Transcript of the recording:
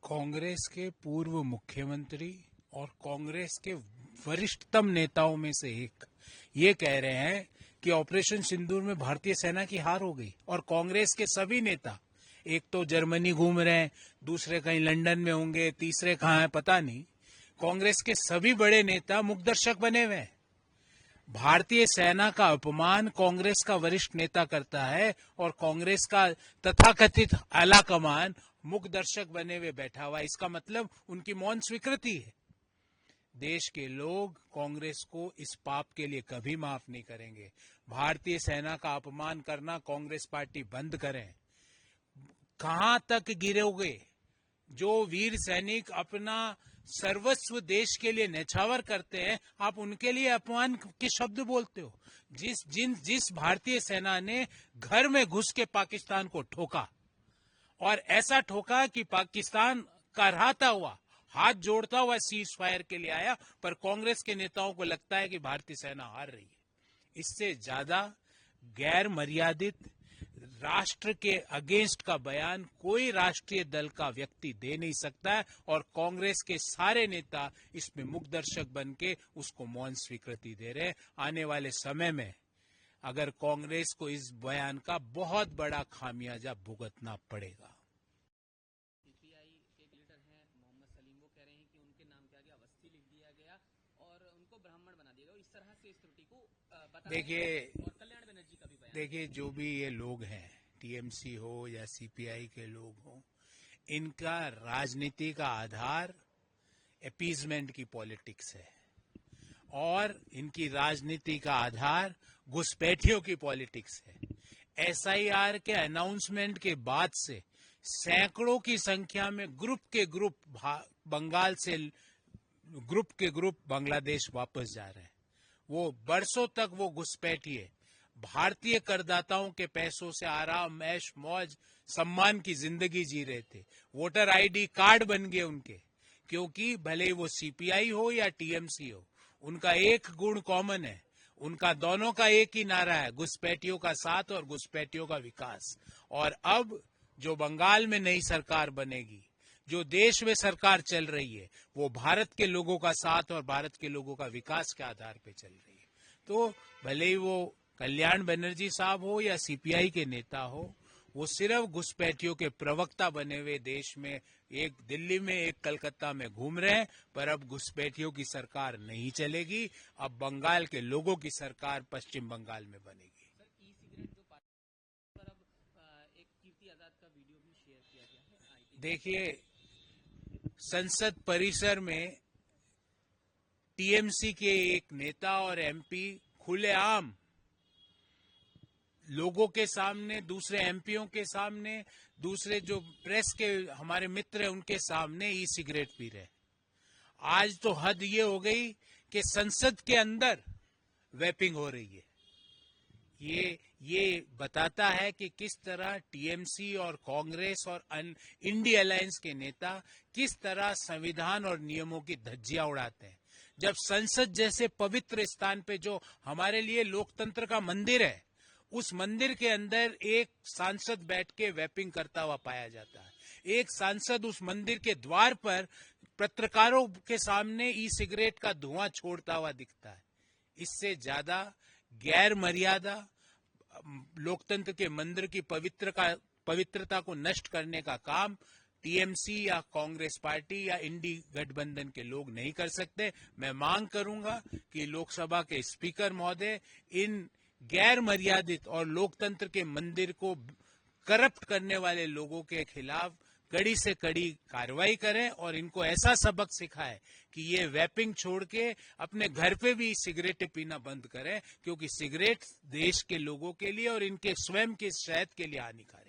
कांग्रेस के पूर्व मुख्यमंत्री और कांग्रेस के वरिष्ठतम नेताओं में से एक ये कह रहे हैं कि ऑपरेशन सिंदूर में भारतीय सेना की हार हो गई। और कांग्रेस के सभी नेता, एक तो जर्मनी घूम रहे हैं, दूसरे कहीं लंदन में होंगे, तीसरे कहाँ हैं पता नहीं, कांग्रेस के सभी बड़े नेता मुखदर्शक बने हुए हैं। भारतीय सेना का अपमान कांग्रेस का वरिष्ठ नेता करता है और कांग्रेस का तथाकथित आला कमान मुखदर्शक बने हुए बैठा हुआ है। इसका मतलब उनकी मौन स्वीकृति है। देश के लोग कांग्रेस को इस पाप के लिए कभी माफ नहीं करेंगे। भारतीय सेना का अपमान करना कांग्रेस पार्टी बंद करें। कहां तक गिरोगे? जो वीर सैनिक अपना सर्वस्व देश के लिए न्यौछावर करते हैं, आप उनके लिए अपमान के शब्द बोलते हो। जिस भारतीय सेना ने घर में घुस के पाकिस्तान को ठोका और ऐसा ठोका कि पाकिस्तान कराहता हुआ, हाथ जोड़ता हुआ सीज फायर के लिए आया, पर कांग्रेस के नेताओं को लगता है कि भारतीय सेना हार रही है। इससे ज्यादा गैर मर्यादित राष्ट्र के अगेंस्ट का बयान कोई राष्ट्रीय दल का व्यक्ति दे नहीं सकता है और कांग्रेस के सारे नेता इसमें मुखदर्शक बन के उसको मौन स्वीकृति दे रहे हैं। आने वाले समय में अगर कांग्रेस को इस बयान का बहुत बड़ा खामियाजा भुगतना पड़ेगा। सीपीआई के एक लीडर हैं मोहम्मद सलीम, वो कह रहे हैं कि उनके नाम के आगे अवस्थी लिख दिया गया और उनको ब्राह्मण बना दिया गया। इस तरह से इस त्रुटि को बता देखिए, और कल्याण बनर्जी का भी बयान। देखिए, जो भी ये लोग हैं, टीएमसी हो या सीपीआई के लोग हो, इनका राजनीति का आधार अपीजमेंट की पॉलिटिक्स है और इनकी राजनीति का आधार घुसपैठियों की पॉलिटिक्स है। एसआईआर के अनाउंसमेंट के बाद से सैकड़ों की संख्या में ग्रुप के ग्रुप बंगाल से ग्रुप के ग्रुप बांग्लादेश वापस जा रहे हैं। वो बरसों तक वो घुसपैठिए भारतीय करदाताओं के पैसों से आराम, ऐश, मौज, सम्मान की जिंदगी जी रहे थे। वोटर आईडी कार्ड बन गए उनके, क्योंकि भले वो सीपीआई हो या टीएमसी हो, उनका एक गुण कॉमन है, उनका दोनों का एक ही नारा है, घुसपैठियों का साथ और घुसपैठियों का विकास। और अब जो बंगाल में नई सरकार बनेगी, जो देश में सरकार चल रही है, वो भारत के लोगों का साथ और भारत के लोगों का विकास के आधार पे चल रही है। तो भले ही वो कल्याण बनर्जी साहब हो या सीपीआई के नेता हो, वो सिर्फ घुसपैठियों के प्रवक्ता बने हुए देश में, एक दिल्ली में एक कलकत्ता में घूम रहे हैं। पर अब घुसपैठियों की सरकार नहीं चलेगी, अब बंगाल के लोगों की सरकार पश्चिम बंगाल में बनेगी। सर, ई सिगरेट जो पर अब एक कीर्ति आजाद का वीडियो भी शेयर किया गया है। देखिए, संसद परिसर में टीएमसी के एक नेता और एमपी खुलेआम लोगों के सामने, दूसरे एमपीओं के सामने, दूसरे जो प्रेस के हमारे मित्र हैं उनके सामने ई सिगरेट पी रहे। आज तो हद ये हो गई कि संसद के अंदर वेपिंग हो रही है। ये बताता है कि किस तरह टीएमसी और कांग्रेस और इंडी अलायंस के नेता किस तरह संविधान और नियमों की धज्जियां उड़ाते हैं। जब संसद जैसे पवित्र स्थान पे, जो हमारे लिए लोकतंत्र का मंदिर है, उस मंदिर के अंदर एक सांसद बैठ के वेपिंग करता हुआ पाया जाता है। एक सांसद उस मंदिर के द्वार पर पत्रकारों के सामने ई सिगरेट का धुआं छोड़ता हुआ दिखता है। इससे ज्यादा गैर मर्यादा लोकतंत्र के मंदिर की पवित्रता को नष्ट करने का काम टीएमसी या कांग्रेस पार्टी या इंडी गठबंधन के लोग नहीं कर सकते। मैं मांग करूंगा कि लोकसभा के स्पीकर महोदय इन गैर मर्यादित और लोकतंत्र के मंदिर को करप्ट करने वाले लोगों के खिलाफ कड़ी से कड़ी कार्रवाई करें और इनको ऐसा सबक सिखाएं कि ये वेपिंग छोड़ के अपने घर पे भी सिगरेटें पीना बंद करें, क्योंकि सिगरेट देश के लोगों के लिए और इनके स्वयं के सेहत के लिए हानिकारक है।